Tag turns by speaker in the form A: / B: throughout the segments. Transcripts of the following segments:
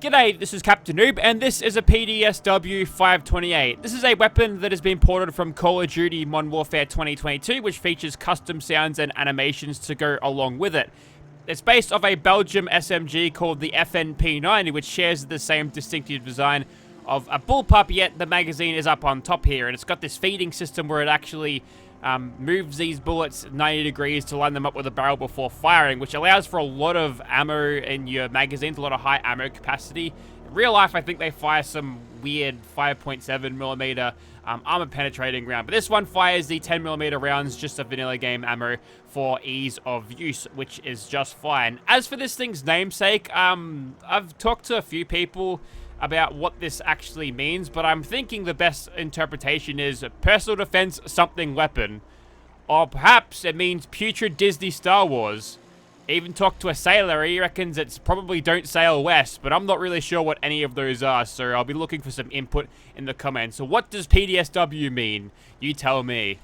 A: G'day, this is Captainoob, and this is a PDSW 528. This is a weapon that has been ported from Call of Duty Modern Warfare 2022, which features custom sounds and animations to go along with it. It's based off a Belgium SMG called the P90, which shares the same distinctive design of a bullpup, yet the magazine is up on top here, and it's got this feeding system where it actually moves these bullets 90 degrees to line them up with a barrel before firing, which allows for a lot of ammo in your magazines, a lot of high ammo capacity. In real life, I think they fire some weird 5.7mm armor penetrating round, but this one fires the 10mm rounds, just a vanilla game ammo for ease of use, which is just fine. As for this thing's namesake, I've talked to a few people about what this actually means, but I'm thinking the best interpretation is personal defense something weapon. Or perhaps it means putrid Disney Star Wars. Even talked to a sailor, he reckons it's probably don't sail west, but I'm not really sure what any of those are, so I'll be looking for some input in the comments. So what does PDSW mean? You tell me.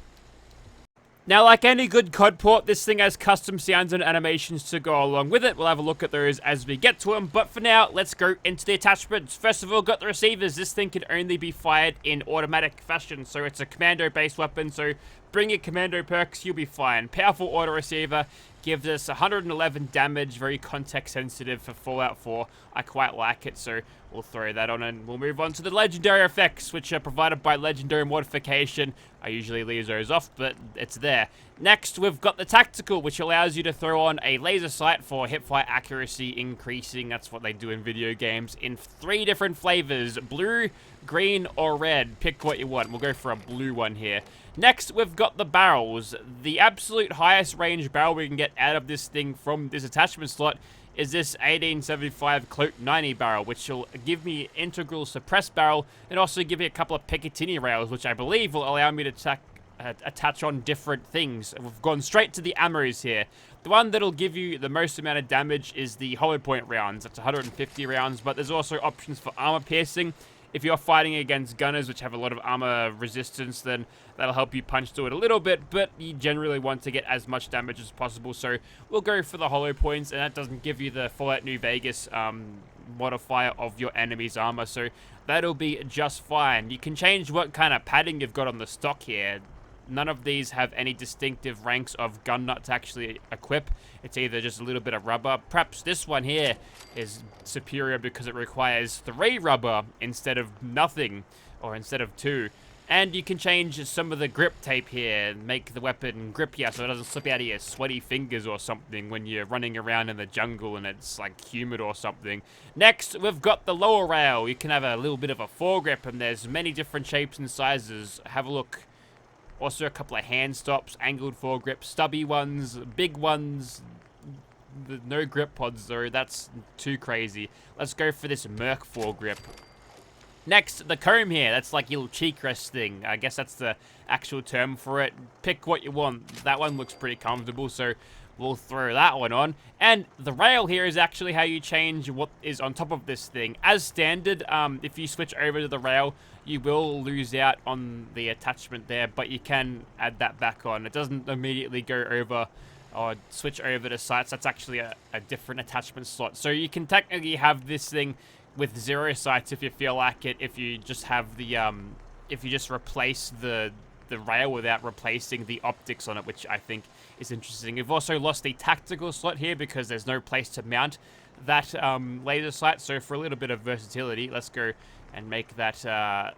A: Now, like any good COD port, this thing has custom sounds and animations to go along with it. We'll have a look at those as we get to them, but for now, let's go into the attachments. First of all, got the receivers. This thing can only be fired in automatic fashion, so it's a commando-based weapon, so bring your commando perks, you'll be fine. Powerful auto receiver, gives us 111 damage, very context sensitive for Fallout 4. I quite like it, so we'll throw that on, and we'll move on to the legendary effects, which are provided by legendary modification. I usually leave those off, but it's there. Next, we've got the tactical, which allows you to throw on a laser sight for hipfire accuracy increasing. That's what they do in video games in 3 different flavors: blue, green, or red. Pick what you want. We'll go for a blue one here. Next, we've got the barrels. The absolute highest range barrel we can get out of this thing from this attachment slot is this 1875 P90 barrel, which will give me integral suppressed barrel and also give me a couple of Picatinny rails, which I believe will allow me to attach on different things. We've gone straight to the ammos here. The one that'll give you the most amount of damage is the hollow point rounds. That's 150 rounds, but there's also options for armor piercing. If you're fighting against gunners, which have a lot of armor resistance, then that'll help you punch through it a little bit, but you generally want to get as much damage as possible, so we'll go for the hollow points, and that doesn't give you the Fallout New Vegas modifier of your enemy's armor, so that'll be just fine. You can change what kind of padding you've got on the stock here. None of these have any distinctive ranks of gun nut to actually equip. It's either just a little bit of rubber. Perhaps this one here is superior because it requires 3 rubber instead of nothing, or instead of 2. And you can change some of the grip tape here and make the weapon grippier so it doesn't slip out of your sweaty fingers or something when you're running around in the jungle and it's like humid or something. Next, we've got the lower rail. You can have a little bit of a foregrip, and there's many different shapes and sizes. Have a look. Also a couple of hand stops, angled foregrips, stubby ones, big ones, no grip pods though, that's too crazy. Let's go for this Merc foregrip. Next, the comb here, that's like your little cheek rest thing. I guess that's the actual term for it. Pick what you want. That one looks pretty comfortable, so we'll throw that one on. And the rail here is actually how you change what is on top of this thing. As standard, if you switch over to the rail, you will lose out on the attachment there, but you can add that back on. It doesn't immediately go over or switch over to sights. That's actually a different attachment slot. So you can technically have this thing with 0 sights if you feel like it, if you just have the, if you just replace the rail without replacing the optics on it, which I think is interesting. We've also lost the tactical slot here because there's no place to mount that laser sight, so for a little bit of versatility, let's go and make that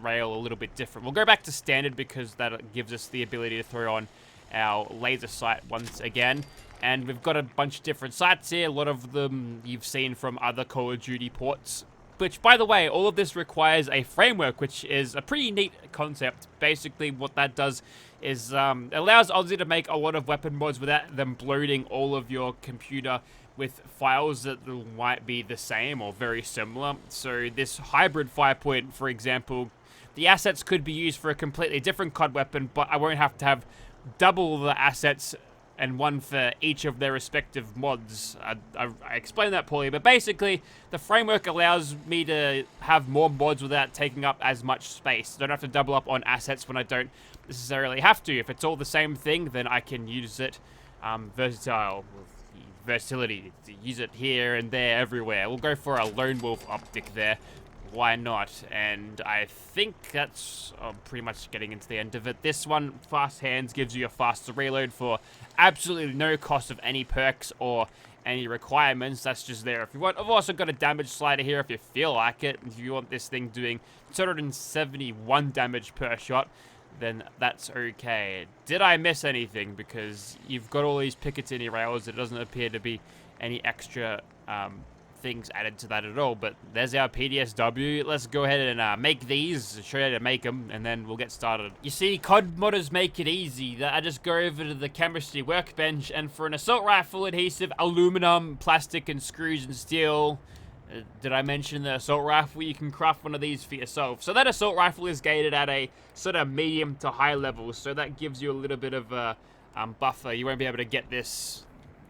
A: rail a little bit different. We'll go back to standard because that gives us the ability to throw on our laser sight once again. And we've got a bunch of different sights here. A lot of them you've seen from other Call of Duty ports. Which, by the way, all of this requires a framework, which is a pretty neat concept. Basically, what that does is allows Aussie to make a lot of weapon mods without them bloating all of your computer with files that might be the same or very similar. So this hybrid firepoint, for example, the assets could be used for a completely different COD weapon, but I won't have to have double the assets and one for each of their respective mods. I explained that poorly, but basically, the framework allows me to have more mods without taking up as much space. I don't have to double up on assets when I don't necessarily have to. If it's all the same thing, then I can use it versatile. versatility to use it here and there, everywhere. We'll go for a lone wolf optic there. Why not? And I think that's pretty much getting into the end of it. This one, fast hands, gives you a faster reload for absolutely no cost of any perks or any requirements. That's just there if you want. I've also got a damage slider here if you feel like it. If you want this thing doing 271 damage per shot, then that's okay. Did I miss anything? Because you've got all these Picatinny rails. It doesn't appear to be any extra things added to that at all, but there's our PDSW. Let's go ahead and make these, show you how to make them, and then we'll get started. You see, COD modders make it easy. I just go over to the chemistry workbench, and for an assault rifle adhesive, aluminum, plastic, and screws and steel. Did I mention the assault rifle? You can craft one of these for yourself. So that assault rifle is gated at a sort of medium to high level, so that gives you a little bit of a buffer. You won't be able to get this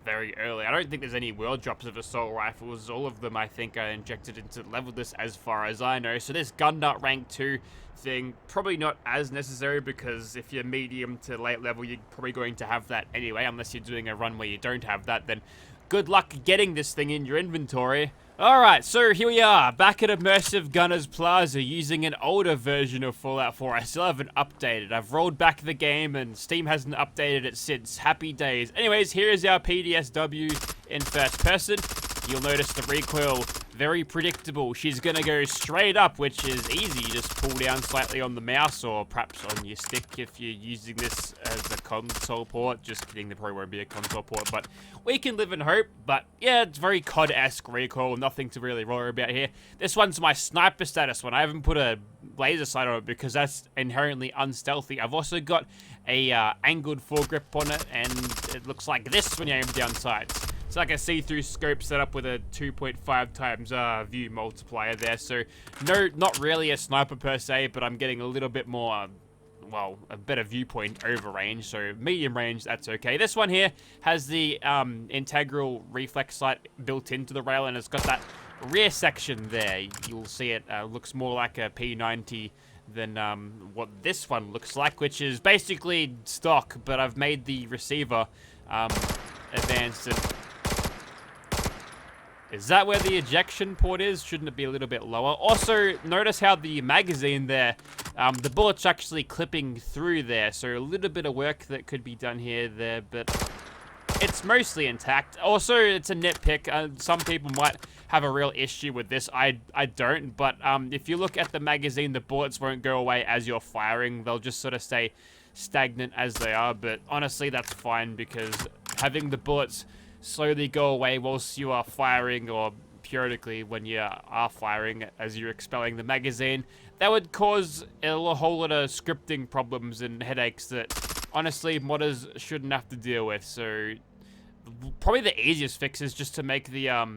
A: very early. I don't think there's any world drops of assault rifles. All of them, I think, are injected into level this as far as I know. So this gun nut rank 2 thing, probably not as necessary, because if you're medium to late level, you're probably going to have that anyway, unless you're doing a run where you don't have that. Then good luck getting this thing in your inventory. Alright, so here we are, back at Immersive Gunners Plaza using an older version of Fallout 4. I still haven't updated. I've rolled back the game and Steam hasn't updated it since. Happy days. Anyways, here is our PDSW in first person. You'll notice the recoil, very predictable. She's gonna go straight up, which is easy. You just pull down slightly on the mouse or perhaps on your stick if you're using this as a console port. Just kidding, there probably won't be a console port, but we can live in hope. But yeah, it's very COD-esque recoil, nothing to really worry about here. This one's my sniper status one. I haven't put a laser sight on it because that's inherently unstealthy. I've also got a angled foregrip on it, and it looks like this when you aim down sights. It's like a see-through scope set up with a 2.5 times view multiplier there. So, no, not really a sniper per se, but I'm getting a little bit more, well, a better viewpoint over range. So, medium range, that's okay. This one here has the integral reflex sight built into the rail, and it's got that rear section there. You'll see it looks more like a P90 than what this one looks like, which is basically stock, but I've made the receiver advanced. And is that where the ejection port is? Shouldn't it be a little bit lower? Also, notice how the magazine there, the bullet's actually clipping through there, so a little bit of work that could be done here, there, but it's mostly intact. Also, it's a nitpick. Some people might have a real issue with this. I don't, but if you look at the magazine, the bullets won't go away as you're firing. They'll just sort of stay stagnant as they are, but honestly, that's fine, because having the bullets slowly go away whilst you are firing, or periodically when you are firing as you're expelling the magazine, that would cause a whole lot of scripting problems and headaches that honestly modders shouldn't have to deal with. So probably the easiest fix is just to make the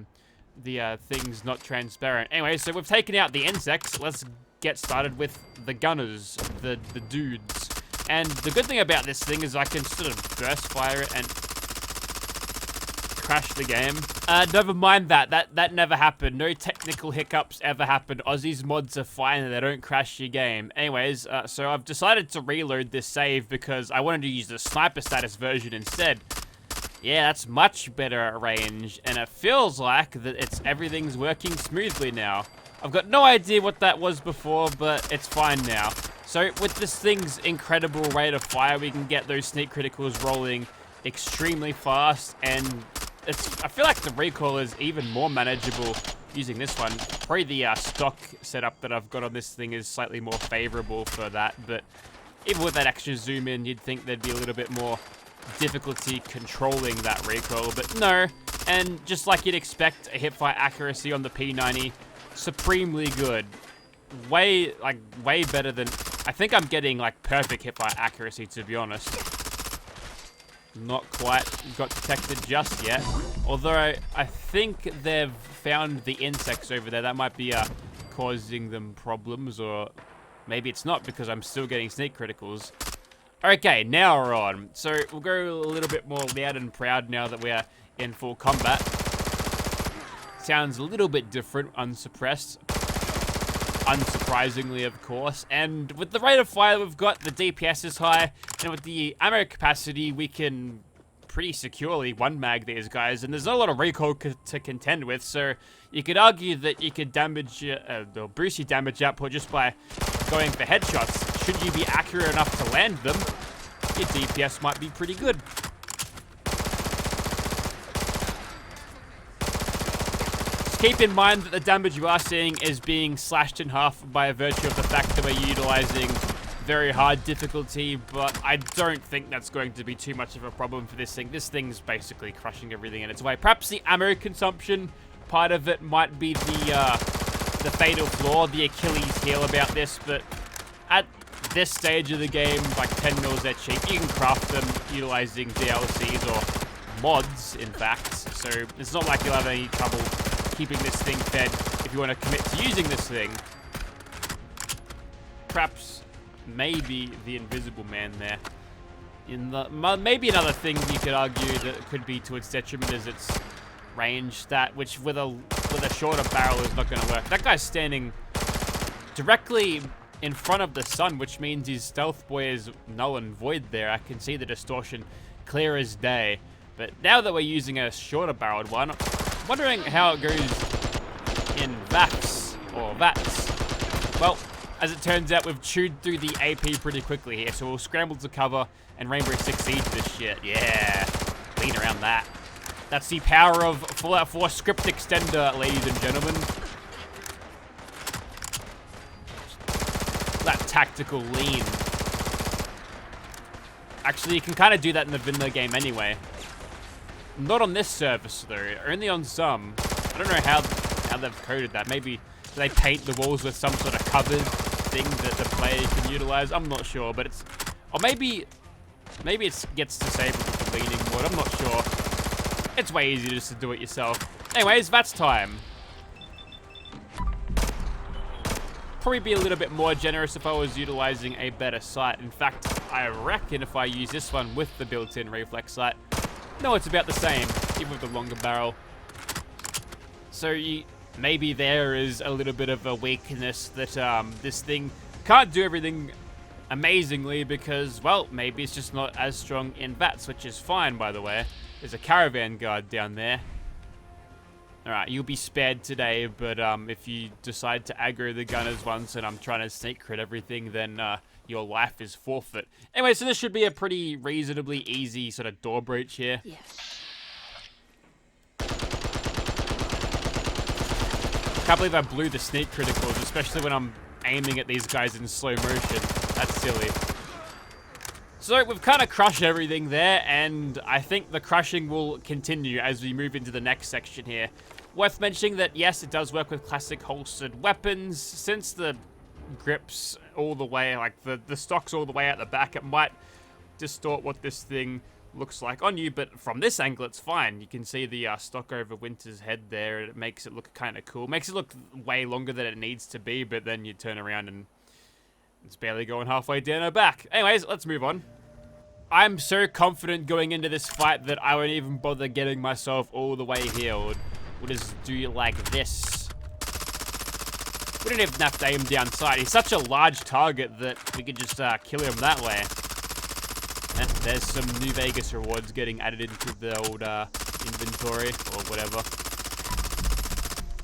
A: things not transparent. Anyway, so we've taken out the insects. Let's get started with the gunners, the dudes. And the good thing about this thing is I can sort of burst fire it and crash the game. Never mind that. That never happened. No technical hiccups ever happened. Aussie's mods are fine and they don't crash your game. Anyways, so I've decided to reload this save because I wanted to use the sniper status version instead. Yeah, that's much better at range, and it feels like that everything's working smoothly now. I've got no idea what that was before, but it's fine now. So with this thing's incredible rate of fire, we can get those sneak criticals rolling extremely fast, and I feel like the recoil is even more manageable using this one. Probably the stock setup that I've got on this thing is slightly more favorable for that, but even with that extra zoom in, you'd think there'd be a little bit more difficulty controlling that recoil, but no. And just like you'd expect, a hipfire accuracy on the P90, supremely good. Way better than, I think I'm getting like perfect hipfire accuracy, to be honest. Not quite got detected just yet. Although I think they've found the insects over there. That might be causing them problems, or maybe it's not, because I'm still getting sneak criticals. Okay, now we're on. So we'll go a little bit more loud and proud now that we are in full combat. Sounds a little bit different, unsuppressed. Unsurprisingly, of course. And with the rate of fire we've got, the DPS is high, and with the ammo capacity, we can pretty securely one-mag these guys, and there's not a lot of recoil to contend with, so you could argue that you could damage, or boost your damage output just by going for headshots. Should you be accurate enough to land them, your DPS might be pretty good. Just keep in mind that the damage you are seeing is being slashed in half by virtue of the fact that we're utilizing very hard difficulty, but I don't think that's going to be too much of a problem for this thing. This thing's basically crushing everything in its way. Perhaps the ammo consumption part of it might be the fatal flaw, the Achilles heel about this, but at this stage of the game, like 10 mils, they're cheap. You can craft them utilizing DLCs or mods, in fact, so it's not like you'll have any trouble keeping this thing fed if you want to commit to using this thing. Perhaps maybe the Invisible Man there. Maybe another thing you could argue that could be to its detriment is its range stat, which with a shorter barrel is not going to work. That guy's standing directly in front of the sun, which means his stealth boy is null and void there. I can see the distortion clear as day. But now that we're using a shorter barreled one, I'm wondering how it goes in VATS or VATS. Well, as it turns out, we've chewed through the AP pretty quickly here, so we'll scramble to cover and Rainbow Six Siege this shit. Yeah, clean around that. That's the power of Fallout 4 script extender, ladies and gentlemen. That tactical lean. Actually, you can kind of do that in the vanilla game anyway. Not on this service, though. Only on some. I don't know how they've coded that. Maybe they paint the walls with some sort of covered thing that the player can utilize. I'm not sure, but it's... Or maybe it gets disabled with the leaning mode. I'm not sure. It's way easier just to do it yourself. Anyways, that's time. Probably be a little bit more generous if I was utilizing a better sight. In fact, I reckon if I use this one with the built-in reflex sight, no, it's about the same, even with the longer barrel. So maybe there is a little bit of a weakness that this thing can't do everything amazingly because, well, maybe it's just not as strong in VATS, which is fine, by the way. There's a caravan guard down there. Alright, you'll be spared today, but if you decide to aggro the gunners once and I'm trying to sneak crit everything, then your life is forfeit. Anyway, so this should be a pretty reasonably easy sort of door breach here.
B: Yes.
A: Can't believe I blew the sneak criticals, especially when I'm aiming at these guys in slow motion. That's silly. So we've kind of crushed everything there, and I think the crushing will continue as we move into the next section here. Worth mentioning that, yes, it does work with classic holstered weapons. Since the grips all the way, like the stock's all the way out the back, it might distort what this thing looks like on you, but from this angle, it's fine. You can see the stock over Winter's head there, and it makes it look kind of cool. Makes it look way longer than it needs to be, but then you turn around and it's barely going halfway down her back. Anyways, let's move on. I'm so confident going into this fight that I won't even bother getting myself all the way healed. We'll just do it like this. We don't even have to aim down sight. He's such a large target that we could just kill him that way. And there's some New Vegas rewards getting added into the old inventory or whatever.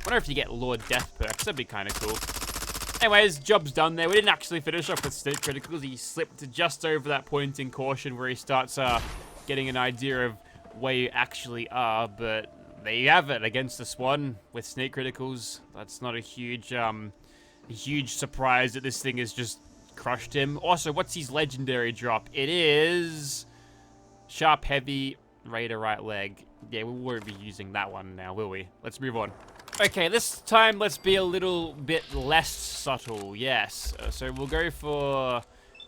A: Wonder if you get Lord Death perks. That'd be kind of cool. Anyways, job's done there. We didn't actually finish off with sneak criticals. He slipped just over that point in caution where he starts getting an idea of where you actually are. But there you have it, against the Swan with sneak criticals. That's not a huge surprise that this thing has just crushed him. Also, what's his legendary drop? It is Sharp Heavy Raider Right Leg. Yeah, we won't be using that one now, will we? Let's move on. Okay, this time let's be a little bit less subtle, yes. So we'll go for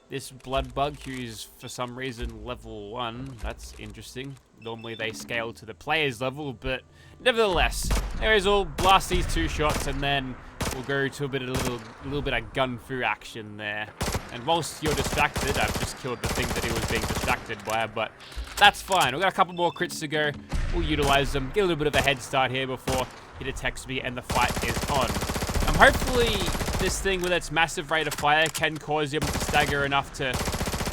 A: this Blood Bug, who's for some reason level 1. That's interesting. Normally they scale to the player's level, but nevertheless. Anyways, we'll blast these 2 shots and then we'll go to a little bit of gun-fu action there. And whilst you're distracted, I've just killed the thing that he was being distracted by, but that's fine. We've got a couple more crits to go. We'll utilize them, get a little bit of a head start here before he detects me and the fight is on. Hopefully this thing with its massive rate of fire can cause him to stagger enough to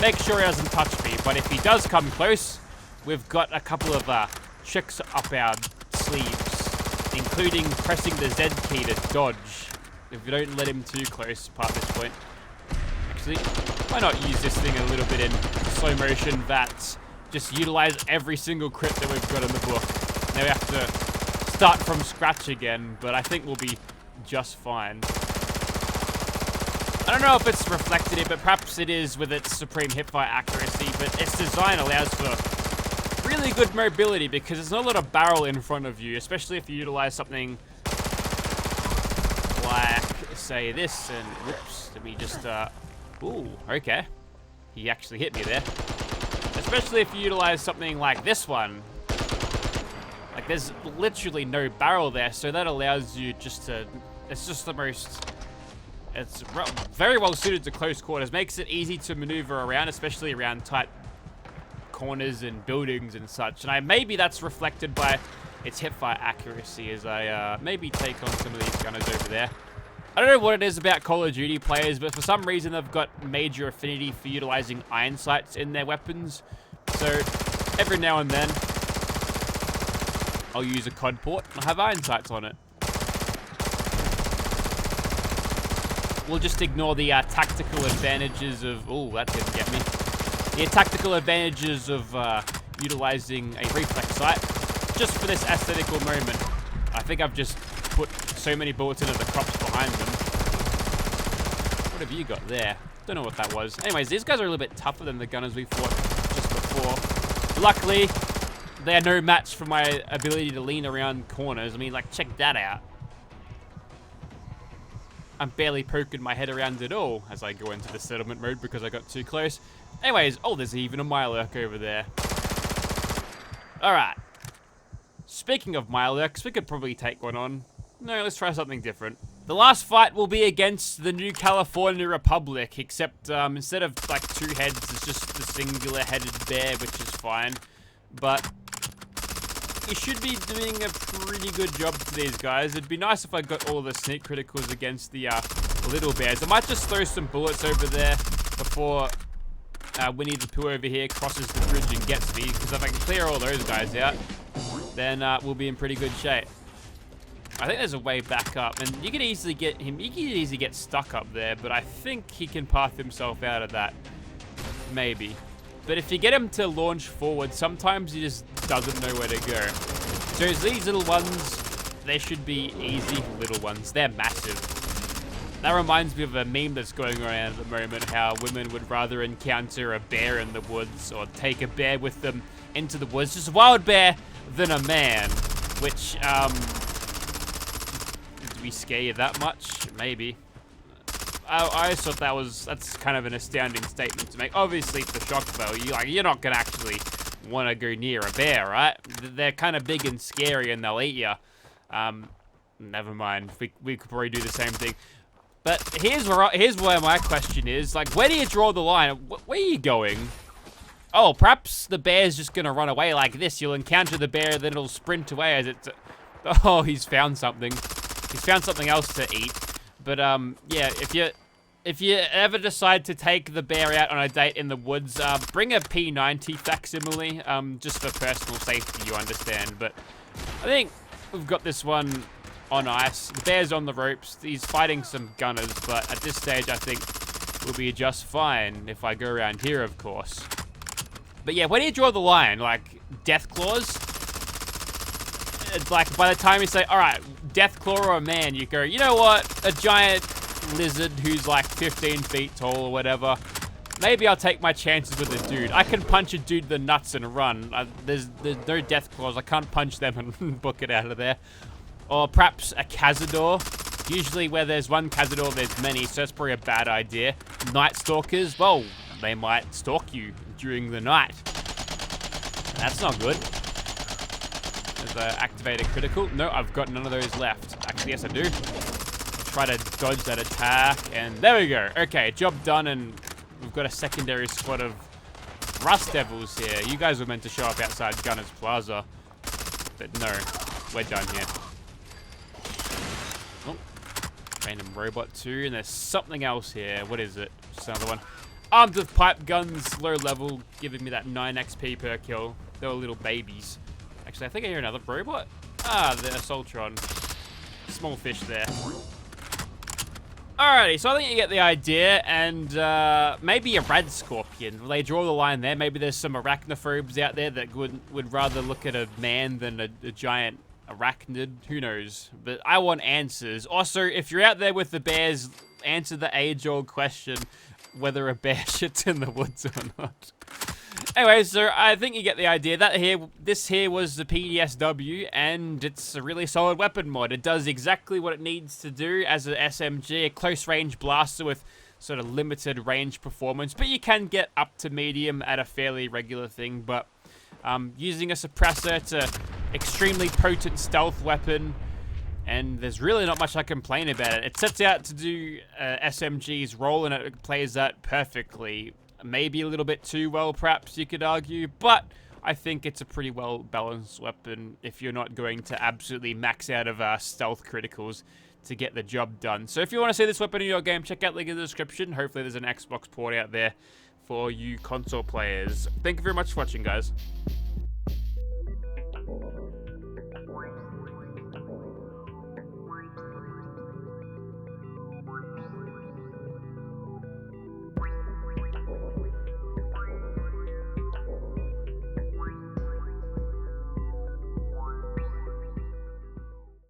A: make sure he doesn't touch me, but if he does come close, we've got a couple of tricks up our sleeves, including pressing the Z key to dodge. If you don't let him too close past this point. Actually, why not use this thing a little bit in slow motion VATS? Just utilize every single crit that we've got in the book. Now we have to start from scratch again, but I think we'll be just fine. I don't know if it's reflected here, but perhaps it is with its supreme hipfire accuracy, but its design allows for really good mobility because there's not a lot of barrel in front of you, especially if you utilize something like, say, this, and whoops, let me just, ooh, okay. He actually hit me there. Especially if you utilize something like this one. Like, there's literally no barrel there, so that allows you just to, it's just the most, it's very well suited to close quarters. Makes it easy to maneuver around, especially around tight corners and buildings and such. And maybe that's reflected by its hipfire accuracy as I maybe take on some of these gunners over there. I don't know what it is about Call of Duty players, but for some reason they've got major affinity for utilizing iron sights in their weapons. So every now and then I'll use a COD port and I'll have iron sights on it. We'll just ignore the tactical advantages of... Oh, that didn't get me. The tactical advantages of utilizing a reflex sight just for this aesthetical moment. I think I've just put so many bullets into the crops behind them. What have you got there? Don't know what that was. Anyways, these guys are a little bit tougher than the gunners we fought just before. Luckily, they are no match for my ability to lean around corners. I mean, like, check that out. I'm barely poking my head around at all as I go into the settlement mode because I got too close. Anyways, oh, there's even a Mirelurk over there. Alright. Speaking of Mirelurks, we could probably take one on. No, let's try something different. The last fight will be against the New California Republic, except instead of like 2 heads, it's just the singular-headed bear, which is fine. But you should be doing a pretty good job to these guys. It'd be nice if I got all the sneak criticals against the little bears. I might just throw some bullets over there before Winnie the Pooh over here crosses the bridge and gets me, because if I can clear all those guys out, then we'll be in pretty good shape. I think there's a way back up, and you can easily get him, he can easily get stuck up there, but I think he can path himself out of that. Maybe. But if you get him to launch forward, sometimes he just doesn't know where to go. So these little ones, they should be easy little ones. They're massive. That reminds me of a meme that's going around at the moment, how women would rather encounter a bear in the woods or take a bear with them into the woods, just a wild bear, than a man. Which, did we scare you that much? Maybe. I just thought that's kind of an astounding statement to make. Obviously, for shock value, you're not gonna actually want to go near a bear, right? They're kind of big and scary, and they'll eat you. Never mind. We could probably do the same thing. But here's where my question is: like, where do you draw the line? Where are you going? Oh, perhaps the bear's just gonna run away like this. You'll encounter the bear, then it'll sprint away as it. Oh, he's found something. He's found something else to eat. But yeah, if you ever decide to take the bear out on a date in the woods, bring a P90 facsimile, just for personal safety, you understand. But I think we've got this one on ice. The bear's on the ropes. He's fighting some gunners, but at this stage, I think we'll be just fine if I go around here, of course. But yeah, where do you draw the line? Like, death claws? It's like, by the time you say, all right, death claw or a man, you go, you know what? A giant lizard who's like 15 feet tall or whatever. Maybe I'll take my chances with a dude. I can punch a dude in the nuts and run. There's no death claws. I can't punch them and book it out of there. Or perhaps a cazador. Usually where there's one cazador, there's many, so that's probably a bad idea. Night stalkers, well, they might stalk you during the night. And that's not good. There's an activated critical. No, I've got none of those left. Actually, yes, I do. Try to dodge that attack, and there we go. Okay, job done, and we've got a secondary squad of Rust Devils here. You guys were meant to show up outside Gunner's Plaza, but no, we're done here. Oh, random robot too, and there's something else here. What is it? Just another one. Armed with pipe guns, low level, giving me that 9 XP per kill. they were little babies. Actually, I think I hear another robot. Ah, the Assaultron. Small fish there. Alrighty, so I think you get the idea, and maybe a rad scorpion. Will they draw the line there? Maybe there's some arachnophobes out there that would rather look at a man than a giant arachnid. Who knows? But I want answers. Also, if you're out there with the bears, answer the age-old question whether a bear shits in the woods or not. Anyway, so I think you get the idea. This here was the PDSW, and it's a really solid weapon mod. It does exactly what it needs to do as an SMG, a close-range blaster with sort of limited range performance, but you can get up to medium at a fairly regular thing. But using a suppressor, it's a extremely potent stealth weapon, and there's really not much I complain about it. It sets out to do SMG's role, and it plays that perfectly. Maybe a little bit too well, perhaps you could argue, but I think it's a pretty well balanced weapon if you're not going to absolutely max out of stealth criticals to get the job done. So if you want to see this weapon in your game, check out the link in the description. Hopefully there's an Xbox port out there for you console players. Thank you very much for watching, guys.